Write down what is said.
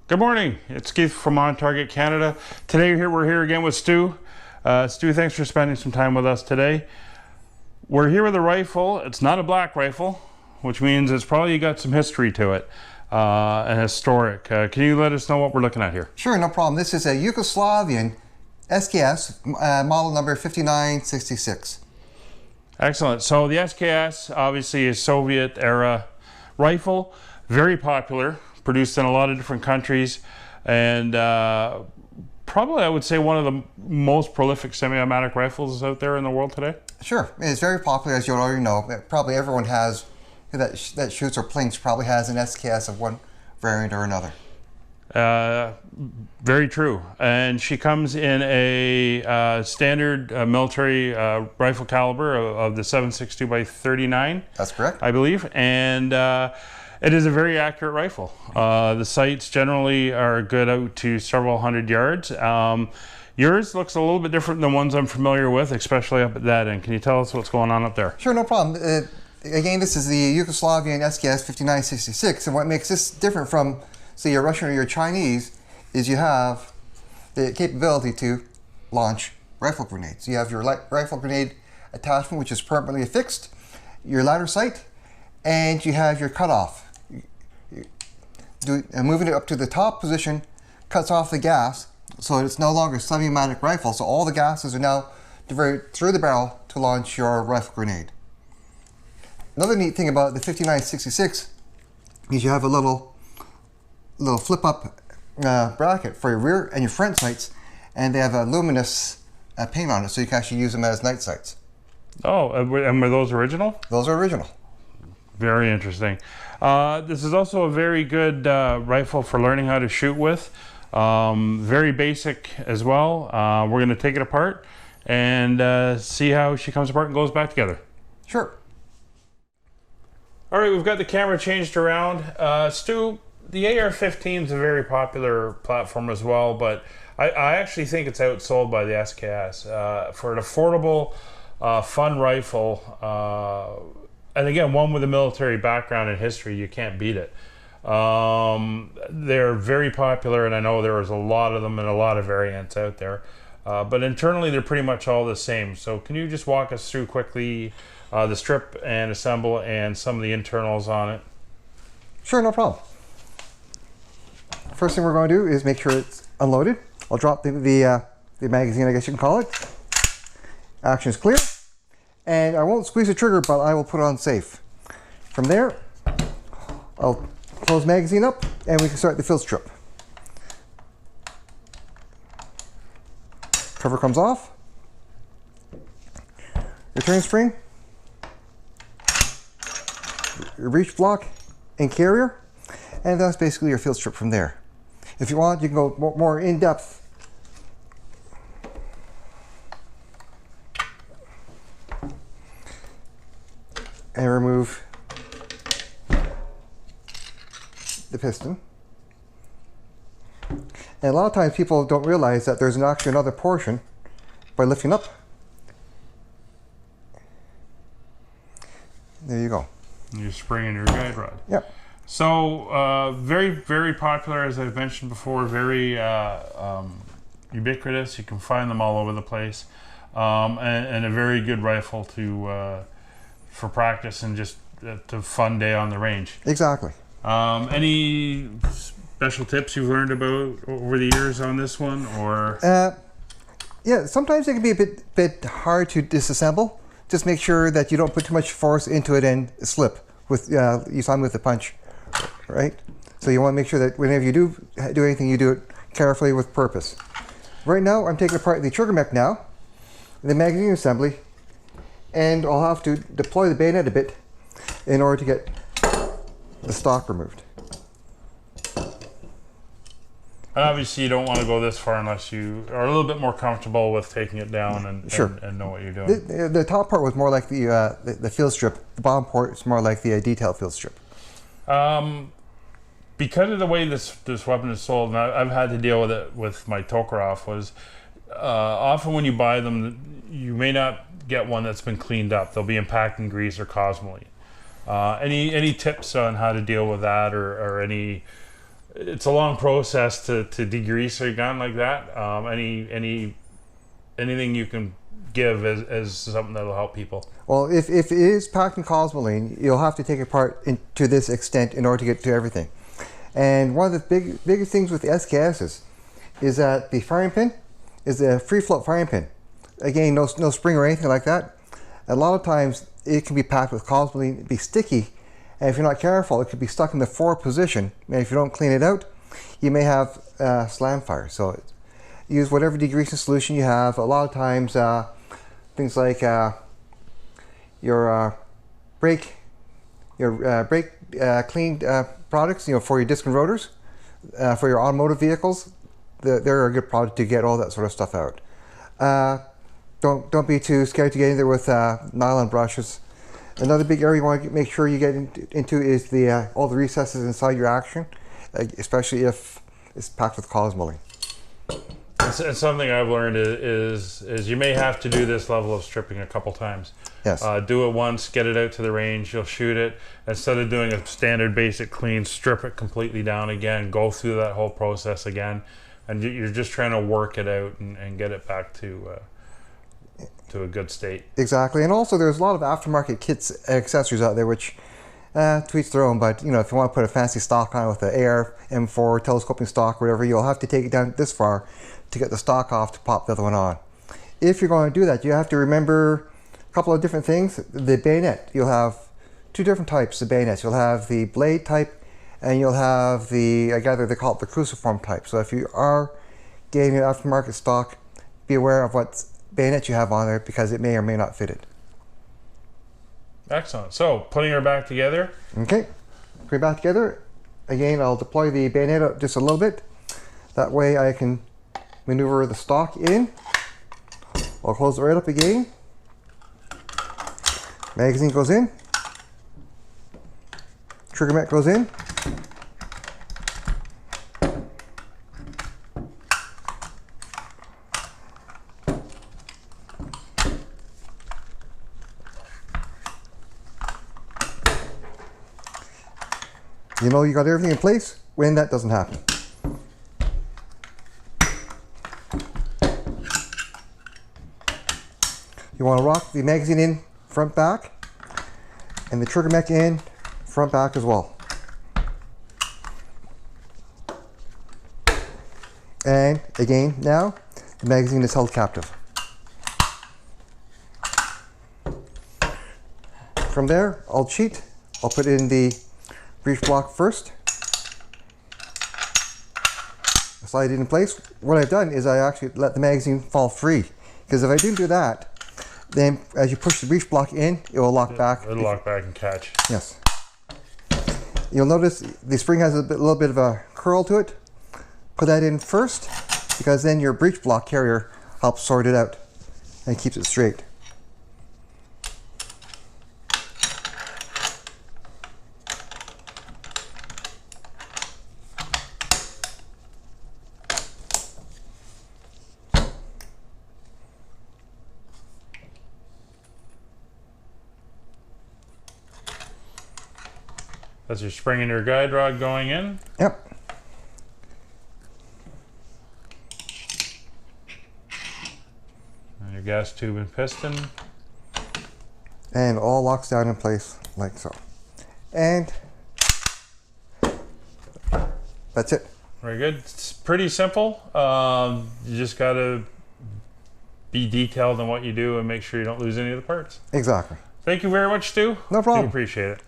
Good morning, it's Keith from On Target Canada. Today we're here again with Stu. Stu, thanks for spending some time with us today. We're here with a rifle. It's not a black rifle, which means it's probably got some history to it, and historic. Can you let us know what we're looking at here? Sure, no problem. This is a Yugoslavian SKS, model number 5966. Excellent. So the SKS, obviously a Soviet era rifle, very popular, produced in a lot of different countries, and probably I would say one of the most prolific semi-automatic rifles out there in the world today. Sure, it's very popular, as you already know. Probably everyone has that shoots or plinks probably has an SKS of one variant or another. Very true. And she comes in a standard military rifle caliber of the 7.62 by 39. That's correct, I believe, and it is a very accurate rifle. The sights generally are good out to several hundred yards. Yours looks a little bit different than ones I'm familiar with, especially up at that end. Can you tell us what's going on up there? Sure, no problem. Again, this is the Yugoslavian SKS 5966, and what makes this different from, say, your Russian or your Chinese is you have the capability to launch rifle grenades. You have your rifle grenade attachment, which is permanently affixed, your ladder sight, and you have your cutoff. Moving it up to the top position cuts off the gas, so it's no longer a semi-automatic rifle, so all the gases are now diverted through the barrel to launch your rifle grenade. Another neat thing about the 5966 is you have a little flip-up bracket for your rear and your front sights, and they have a luminous paint on it, so you can actually use them as night sights. Oh, and were those original? Those are original. Very interesting. This is also a very good rifle for learning how to shoot with. Very basic as well. We're going to take it apart and see how she comes apart and goes back together. Sure. All right, we've got the camera changed around. Stu, the AR-15 is a very popular platform as well, but I actually think it's outsold by the SKS. For an affordable, fun rifle, and again, one with a military background and history, you can't beat it. They're very popular, and I know there's a lot of them and a lot of variants out there. But internally, they're pretty much all the same. So can you just walk us through quickly the strip and assemble and some of the internals on it? Sure, no problem. First thing we're going to do is make sure it's unloaded. I'll drop the magazine, I guess you can call it. Action is clear. And I won't squeeze the trigger, but I will put it on safe. From there, I'll close the magazine up and we can start the field strip. Cover comes off. Return spring. Your breech block and carrier. And that's basically your field strip from there. If you want, you can go more in depth. And remove the piston. And a lot of times people don't realize that there's actually another portion by lifting up. There you go. You're spraying your guide rod. Yep. So very, very popular, as I've mentioned before, very ubiquitous. You can find them all over the place, and a very good rifle to for practice and just a fun day on the range. Exactly. Any special tips you've learned about over the years on this one, or? Yeah, sometimes it can be a bit hard to disassemble. Just make sure that you don't put too much force into it and slip with you find with the punch, right? So you want to make sure that whenever you do anything, you do it carefully with purpose. Right now, I'm taking apart the trigger mech now, the magazine assembly, and I'll have to deploy the bayonet a bit in order to get the stock removed. Obviously, you don't want to go this far unless you are a little bit more comfortable with taking it down and, sure. and know what you're doing. The top part was more like the field strip. The bottom part is more like the detail field strip. Because of the way this weapon is sold, and I've had to deal with it with my Tokarev, was often when you buy them, you may not get one that's been cleaned up. They'll be in packing grease or cosmoline. Any tips on how to deal with that, or any it's a long process to degrease a gun like that. Anything you can give as something that'll help people. Well, if it is packed in cosmoline, you'll have to take it apart to this extent in order to get to everything. And one of the biggest things with the SKSs is that the firing pin is a free float firing pin. Again, no spring or anything like that. A lot of times it can be packed with cosmoline, be sticky, and if you're not careful, it could be stuck in the forward position. And if you don't clean it out, you may have slam fire. So use whatever degreasing solution you have. A lot of times, things like your brake cleaned products, for your disc and rotors, for your automotive vehicles, they're a good product to get all that sort of stuff out. Don't be too scared to get in there with nylon brushes. Another big area you want to make sure you get into is all the recesses inside your action, especially if it's packed with cosmoline. And something I've learned is you may have to do this level of stripping a couple times. Yes. Do it once, get it out to the range, you'll shoot it. Instead of doing a standard basic clean, strip it completely down again, go through that whole process again, and you're just trying to work it out and get it back to a good state. Exactly, and also there's a lot of aftermarket kits and accessories out there which to each their own, but if you want to put a fancy stock on it with the AR M4 telescoping stock or whatever, you'll have to take it down this far to get the stock off to pop the other one on. If you're going to do that, you have to remember a couple of different things. The bayonet, you'll have two different types of bayonets. You'll have the blade type and you'll have I gather they call it the cruciform type. So if you are getting an aftermarket stock, be aware of what bayonet you have on there because it may or may not fit it. Excellent. So putting her back together. Okay, put it back together. Again, I'll deploy the bayonet up just a little bit. That way I can maneuver the stock in. I'll close it right up again. Magazine goes in. Trigger mat goes in. You got everything in place when that doesn't happen. You want to rock the magazine in front back and the trigger mech in front back as well. And again, now the magazine is held captive. From there, I'll cheat. I'll put in the breech block first. Slide it in place. What I've done is I actually let the magazine fall free, because if I didn't do that, then as you push the breech block in, it will lock back. It'll lock back and catch. Yes. You'll notice the spring has a little bit of a curl to it. Put that in first, because then your breech block carrier helps sort it out and keeps it straight. That's your spring and your guide rod going in. Yep. And your gas tube and piston. And all locks down in place like so. And that's it. Very good. It's pretty simple. You just got to be detailed in what you do and make sure you don't lose any of the parts. Exactly. Thank you very much, Stu. No problem. I appreciate it.